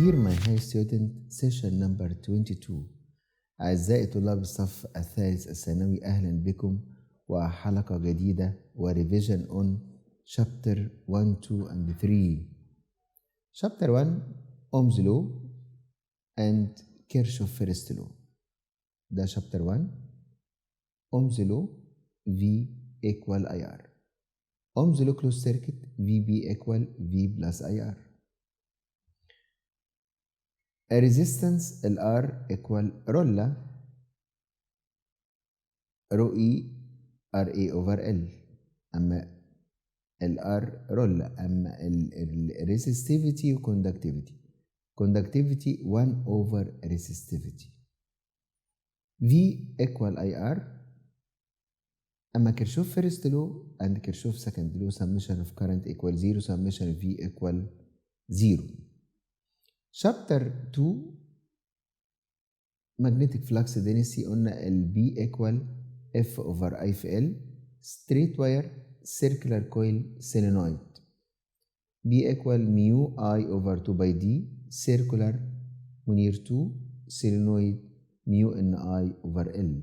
Dear my high student, session number 22. أعزائي طلاب الصف الثالث الثانوي، أهلا بكم وحلقة جديدة وريفيجن on chapter 1, 2 and 3. Chapter 1 Ohm's law and Kirchhoff first law. ده chapter 1 Ohm's law V equal IR. Ohm's law closed circuit VB equal V plus IR. A resistance LR equal ρ ρE RA over L. أما LR ρ، أما resistivity و conductivity. Conductivity 1 over resistivity. V equal IR. أما Kirchhoff first law and Kirchhoff second law summation of current equal 0, summation of V equal 0. Chapter 2 magnetic flux density. قلنا ال B equal F over I في L straight wire circular coil solenoid. B equal mu I over 2 by D circular near 2 solenoid mu n I over L.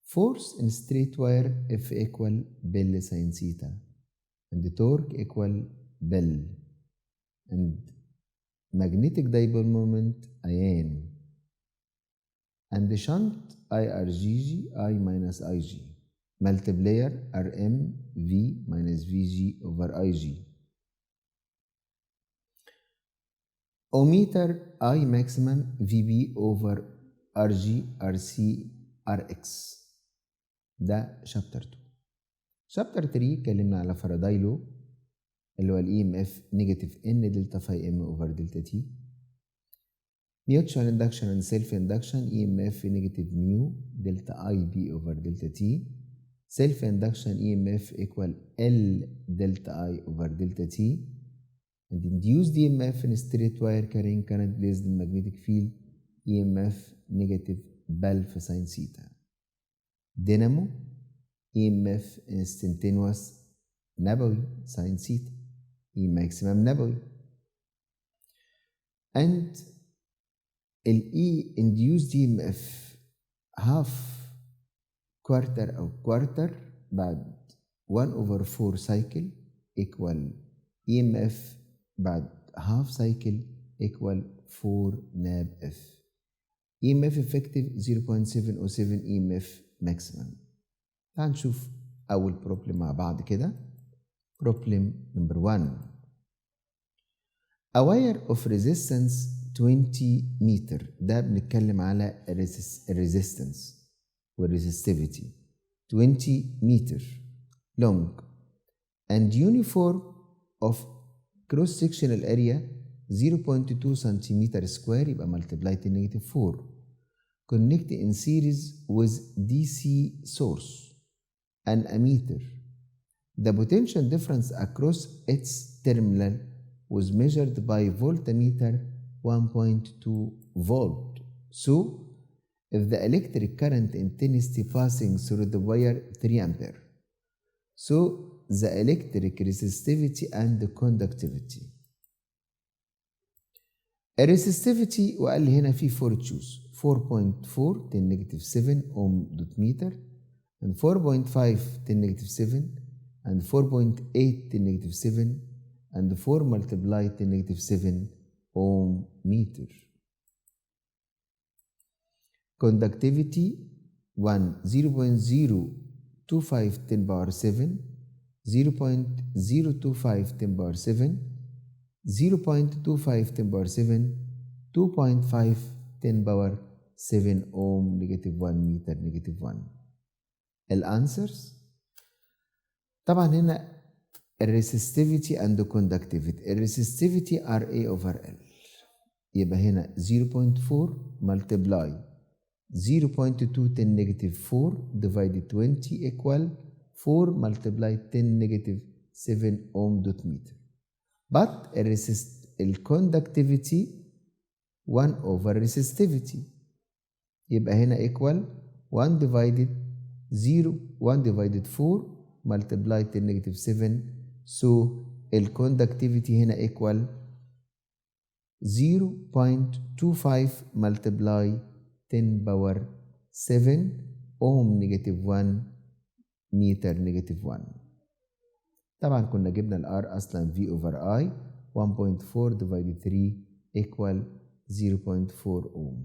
Force in straight wire F equal bell sin theta and the torque equal bell and magnetic dipole moment IN and the shunt IRGG I minus IG multiplier RM V minus VG over IG. Ohmmeter I maximum VB over RG RC RX. ده شابتر 2. شابتر 3 اتكلمنا على فاراداي لو اللي هو ال EMF نيجاتيف N دلتا فاي M over دلتا T. Mutual induction and self induction EMF نيجاتيف mu دلتا IB over دلتا T. Self induction EMF equal L delta I over delta T. And induced EMF in straight wire carrying current based in magnetic field EMF negative bell في sin theta. Dynamo EMF instantaneous نبوي sin theta E maximum نبوي. And ال E induced EMF half quarter أو quarter بعد 1 over 4 cycle equal EMF بعد half cycle equal 4 nab F. EMF effective 0.707 EMF maximum. تعال نشوف أول problem مع بعض كده. Problem number 1. A wire of resistance 20 meter. ده بنتكلم على resistance والresistivity. 20 meter long and uniform of cross sectional area 0.2 centimeter square يبقى multiply to negative 4. Connect in series with DC source and ammeter. The potential difference across its terminal was measured by voltmeter 1.2 volt. So, if the electric current intensity passing through the wire 3 ampere. So, the electric resistivity and the conductivity. الresistivity وقال لي هنا في 4 choose 4.4 10 negative 7 ohm dot meter and 4.5 10 negative 7 and 4.8 10 negative 7 and 4 multiplied 10 negative 7 ohm meter. Conductivity 1 0.025 10 power 7 0.025 10 power 7 0.25 10 power 7 2.5 10 power 7 ohm negative 1 meter negative 1. الانسرز طبعا هنا الresistivity and the conductivity. الresistivity RA over L يبقى هنا 0.4 multiply 0.2 10 negative 4 divided 20 equal 4 multiply 10 negative 7 ohm dot meter. But conductivity 1 over resistivity يبقى هنا equal 1 divided 1 divided 4 multiply 10 negative 7. So الconductivity هنا equal 0.25 multiply 10 power 7 ohm negative 1 meter negative 1. طبعا كنا جبنا الار اصلا v over i 1.4 divided 3 equal 0.4 ohm.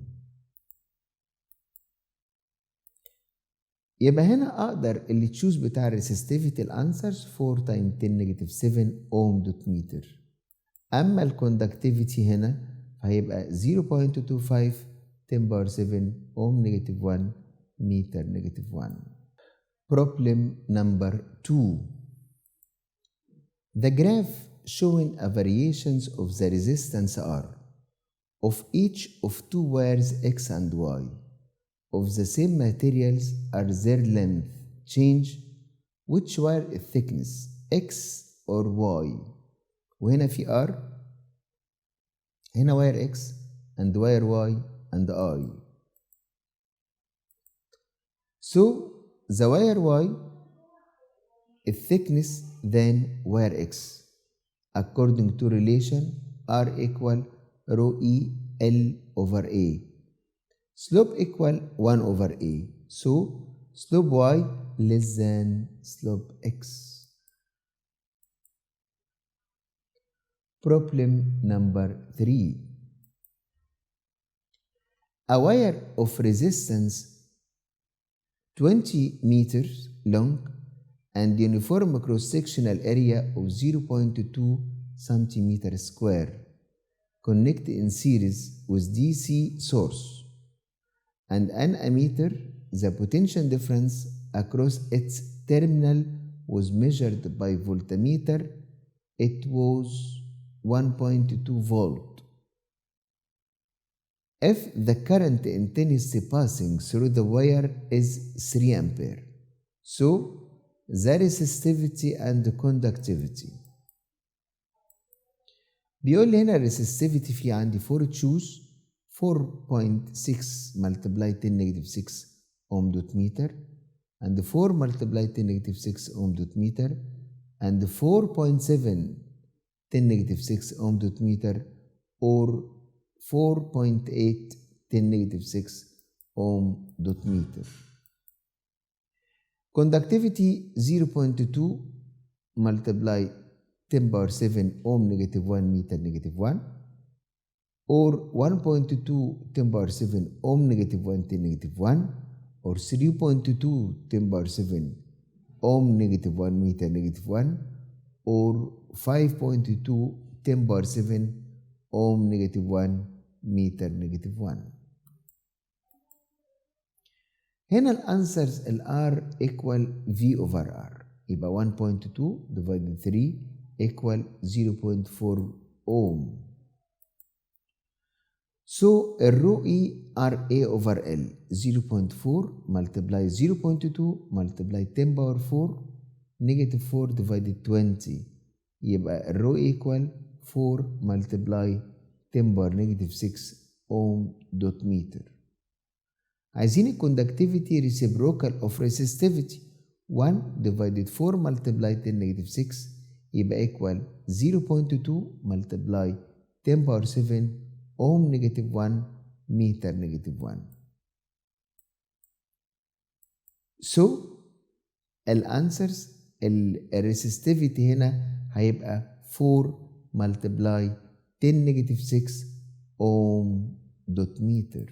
يبقى هنا اقدر اللي تشوز بتاع الريسستيفيتي الانسرز 4 times 10 negative 7 ohm دوت متر. اما الكوندكتيفيتي هنا هيبقى 0.25 10 power 7 ohm negative 1 meter negative 1. Problem number 2. The graph showing a variations of the resistance R of each of two wires X and Y of the same materials are their length change which wire thickness X or Y. وهنا في R، هنا wire X and wire Y and I. So the wire Y is thickness than wire X according to relation R equal rho E L over A. Slope equal 1 over A. So slope Y less than slope X. Problem number 3. A wire of resistance 20 meters long and uniform cross-sectional area of 0.2 centimeter square connect in series with DC source and an ammeter. The potential difference across its terminal was measured by voltmeter. It was 1.2 volt. If the current intensity passing through the wire is 3 ampere, so the resistivity and conductivity. بيقول لي هنا resistivity في عندي 4 choose 4.6 multiply 10 negative 6 ohm dot meter and 4 multiply 10 negative 6 ohm dot meter and 4.7 10 negative 6 ohm dot meter or 4.8 10 negative 6 ohm dot meter. Conductivity 0.2 multiply 10 power 7 ohm negative 1 meter negative 1 or 1.2 10 power 7 ohm negative 1 10 negative 1 or 3.2 10 power 7 ohm negative 1 meter negative 1 or 5.2 10 power 7 ohm negative 1 meter negative 1. هنا الانسرز R equal V over R يبقى 1.2 divided 3 equal 0.4 ohm. So rho E RA over L 0.4 multiply 0.2 multiply 10 power 4 negative 4 divided 20 يبقى rho equal 4 multiply 10 power negative 6 ohm dot meter. عايزين الكوندكتيفيتي reciprocal of resistivity 1 divided 4 multiply 10 negative 6 يبقى equal 0.2 multiply 10 power 7 ohm negative 1 meter negative 1. So الانسرز الريسستيفيتي هنا هيبقى 4 multiply 10 negative 6 ohm dot meter.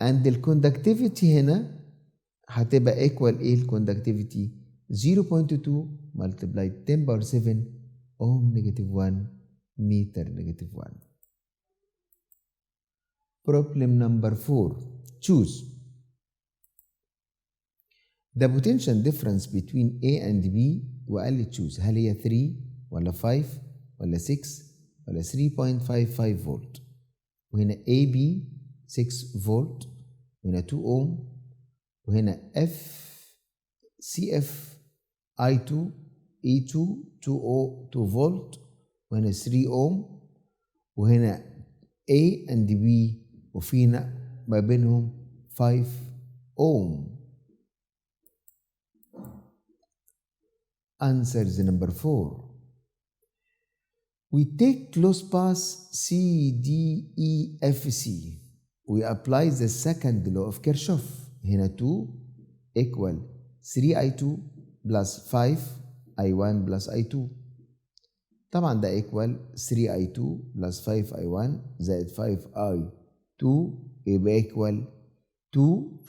and الكوندكتيفيتي هنا هتبقى equal ايه الكوندكتيفيتي 0.2 multiply 10 power 7 ohm negative 1 meter negative 1. Problem number 4. Choose the potential difference between A and B وقال لي choose هل هي 3 ولا 5 ولا 6 ولا 3.55 فولت وهنا AB 6 فولت وهنا 2 ohm وهنا CF I2 E2 2 فولت وهنا 3 ohm وهنا A and B وفينا ما بينهم 5 ohm. Answers number 4. We take close path C, D, E, F, C. We apply the second law of Kirchhoff. هنا 2 equal 3I2 plus 5I1 plus I2. طبعا ده equal 3I2 plus 5I1 زائد 5I2 يبقى equal 2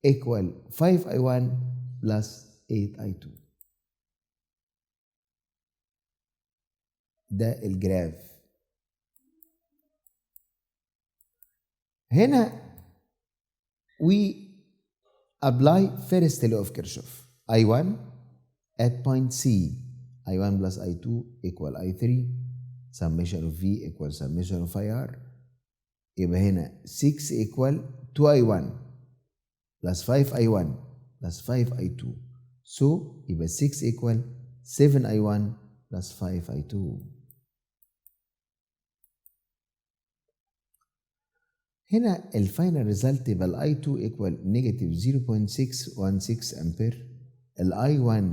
equal 5I1 plus 8I2. ده الجراف. هنا we apply first law of Kirchhoff. I1 at point C, I1 plus I2 equal I3, summation of V equal summation of IR. يبقى هنا 6 equal 2I1 plus 5I1 plus 5I2. So يبقى 6 equal 7I1 plus 5I2. هنا الفاينل ريزلت يبقى ال I2 equal negative 0.616 أمبير. ال I1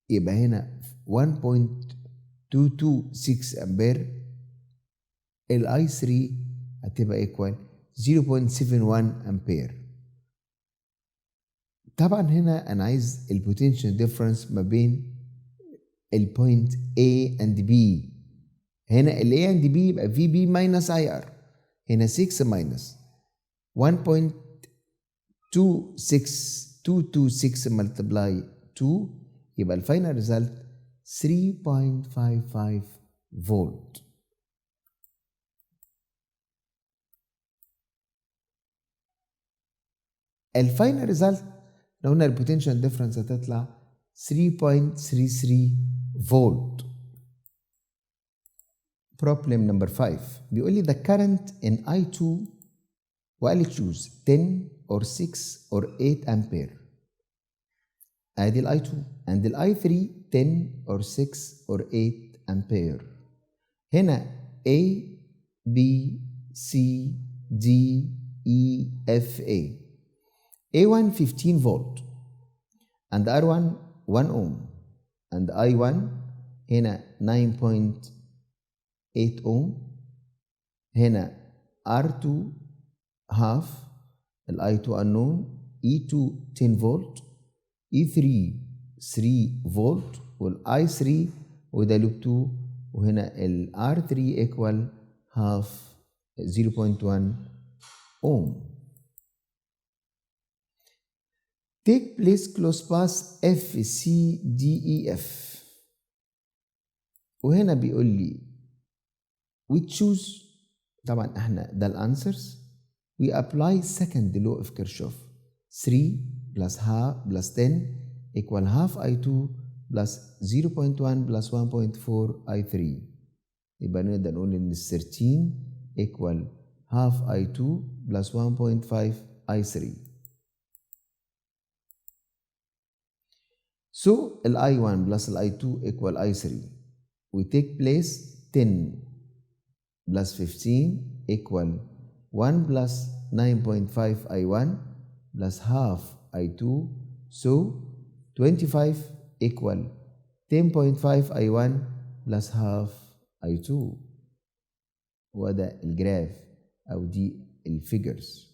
يبقى هنا 1.226 أمبير. ال I3 هتبقى equal 0.71 أمبير. طبعا هنا أنا عايز البوتنشال ديفرنس ما بين البوينت A and B. هنا ال A and B يبقى VB minus IR. هنا 6 minus 1.226 multiply 2 يبقى الفاينل ريزلت 3.55 فولت. الفاينل ريزلت لو قلنا البوتنشال ديفرنس هتطلع 3.33 فولت. Problem number 5 بيقول لي the current in I2 وقال لي choose 10 or 6 or 8 ampere. ادي ال I2 and ال I3 10 or 6 or 8 ampere. هنا A B C D E F A. A1 15 volt and R1 1 ohm and I1 هنا 9.8 ohm. هنا R2 half ال I2 unknown. E2 10 volt E3 3 volt وال I3 وده لوب 2 وهنا ال R3 equal half 0.1 ohm. Take place close path F C D E F. وهنا بيقول لي we choose طبعا احنا ده الانسرز. we apply second law of Kirchhoff. 3 plus half plus 10 equal half I2 plus 0.1 plus 1.4 I3. يبقى نقدر نقول ان 13 equal half I2 plus 1.5 I3. So ال I1 plus ال I2 equal I3. We take place 10 plus 15 equal 1 plus 9.5 I1 plus half I2. So 25 equal 10.5 I1 plus half I2. وده الجراف أو دي الفيجرز.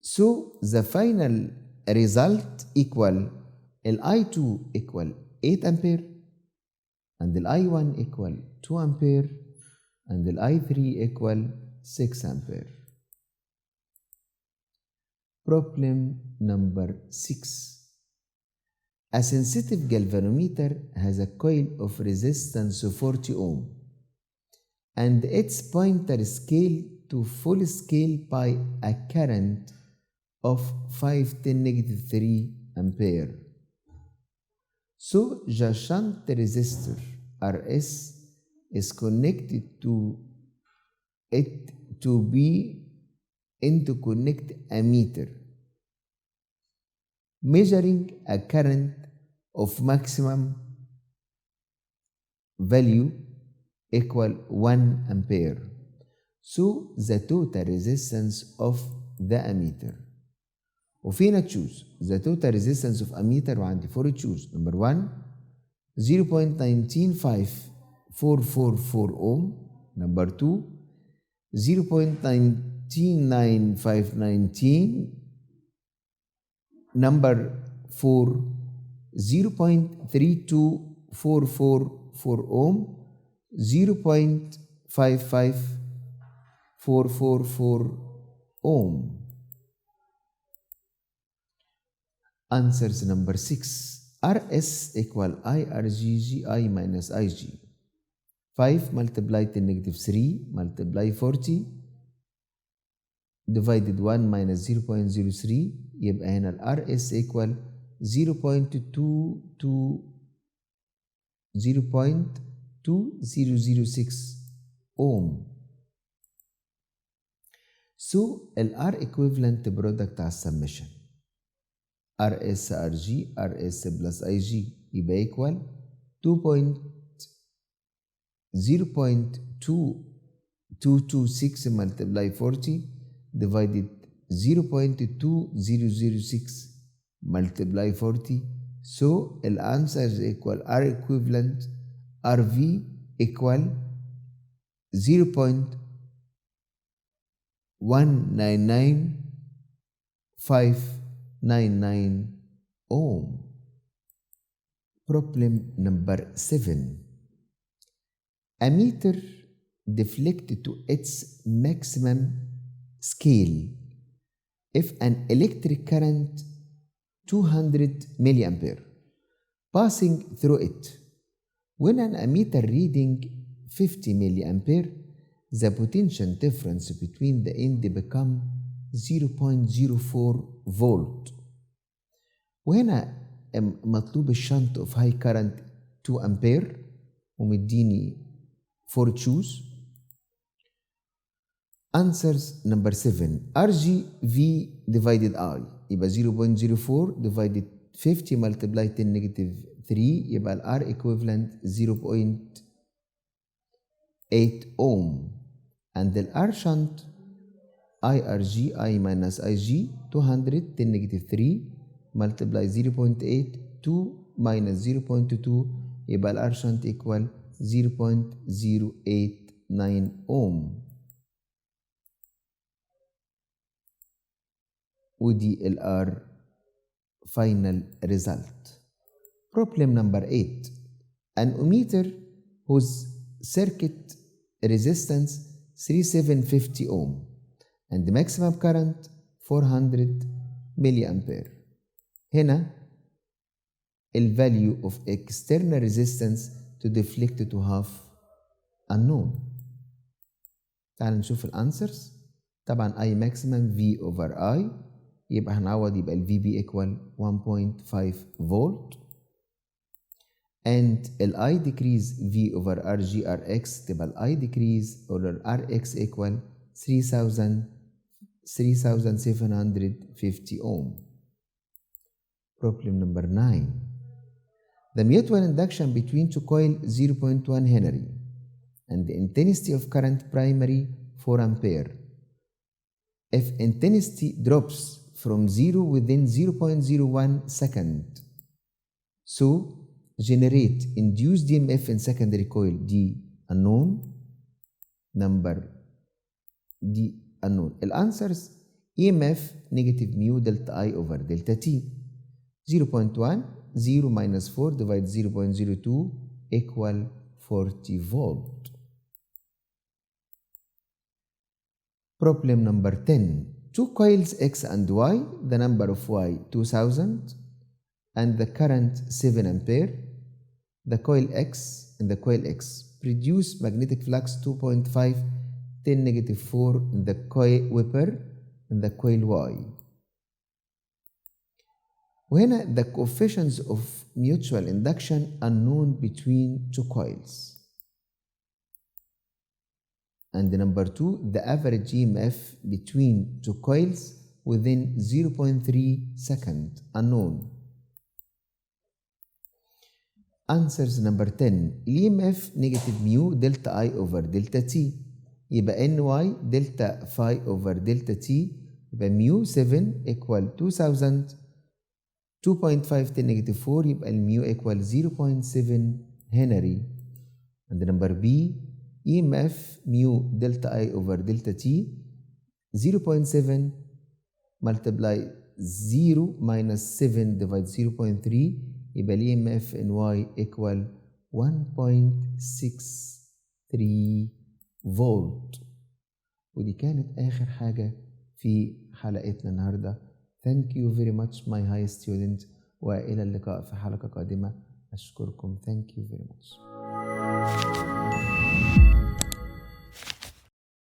So the final result equal ال I2 equal 8 ampere and ال I1 equal 2 ampere and ال I3 equal 6 ampere. Problem number 6. A sensitive galvanometer has a coil of resistance 40 ohm and its pointer scale to full scale by a current of 510-3 ampere. So the shunt resistor RS is connected to it to be interconnect a meter measuring a current of maximum value equal 1 ampere. So the total resistance of the ammeter. وفينا تشوز the total resistance of ammeter وعندي 4 تشوز. نمبر 1 0.19444 ohm. نمبر 2 0.199519. نمبر 4 0.32444 ohm. 0.55444 ohm. Answers number 6. RS equal IRGGI minus IG. 5 multiplied to negative 3 multiply 40 divided 1 minus 0.03 يبقى هنا ال RS equal 0.2006 ohm. So ال R equivalent product على السمشن RS RG RS plus IG يبقى equal 0.2226 multiply 40 divided 0.2006 multiply 40. So the answer is equal R equivalent RV equal 0.199599 ohm. Problem number 7. A meter deflected to its maximum scale if an electric current 200 milliampere passing through it. When an ammeter reading 50 milliampere, the potential difference between the end become 0.04 volt. وهنا مطلوب الشنط of high current 2 ampere ومديني 4 choose. Answers number 7. RGV divided I يبقى 0.04 divided 50 multiply 10 negative 3 يبقى ال R equivalent 0.8 ohm. and the R shunt IRG I minus IG 200 10 negative 3 multiply 0.8 2 minus 0.22 يبقى ال R shunt equal 0.089 ohm. ودي ال R final result. Problem number 8. An ammeter whose circuit resistance 3750 ohm and the maximum current 400 milliampere. هنا ال value of external resistance to deflect to half unknown. تعال نشوف الانسرز. طبعا I maximum V over I يبقى هنعوض يبقى ال VB equal 1.5 volt and ال I decrease V over RG RX تبقى ال I decrease over RX equal 3750 ohm. Problem number 9. The mutual induction between two coils 0.1 Henry and the intensity of current primary 4 ampere. If intensity drops from 0 within 0.01 second, so generate induced EMF in secondary coil D unknown, number D unknown. The answers EMF negative mu delta I over delta T. 0.1 0 minus 4 divided 0.02 equal 40 volt. Problem number 10. Two coils X and Y, the number of Y 2000 and the current 7 ampere. The coil X and the coil X produce magnetic flux 2.5 10 negative 4 in the coil Weber and the coil Y. وهنا the coefficients of mutual induction unknown between two coils. And number 2, the average EMF between two coils within 0.3 second unknown. Answers number 10. EMF negative mu delta I over delta T يبقى NY delta phi over delta T يبقى ميو 7 equal 2000 2.5 10 negative 4 يبقى الميو equal 0.7 هنري. عند نمبر B EMF ميو دلتا I over دلتا T 0.7 multiply 0 minus 7 divide 0.3 يبقى ال EMF in Y equal 1.63 فولت. ودي كانت آخر حاجة في حلقتنا النهاردة. Thank you very much my high student، وإلى اللقاء في حلقة قادمة. أشكركم. Thank you very much.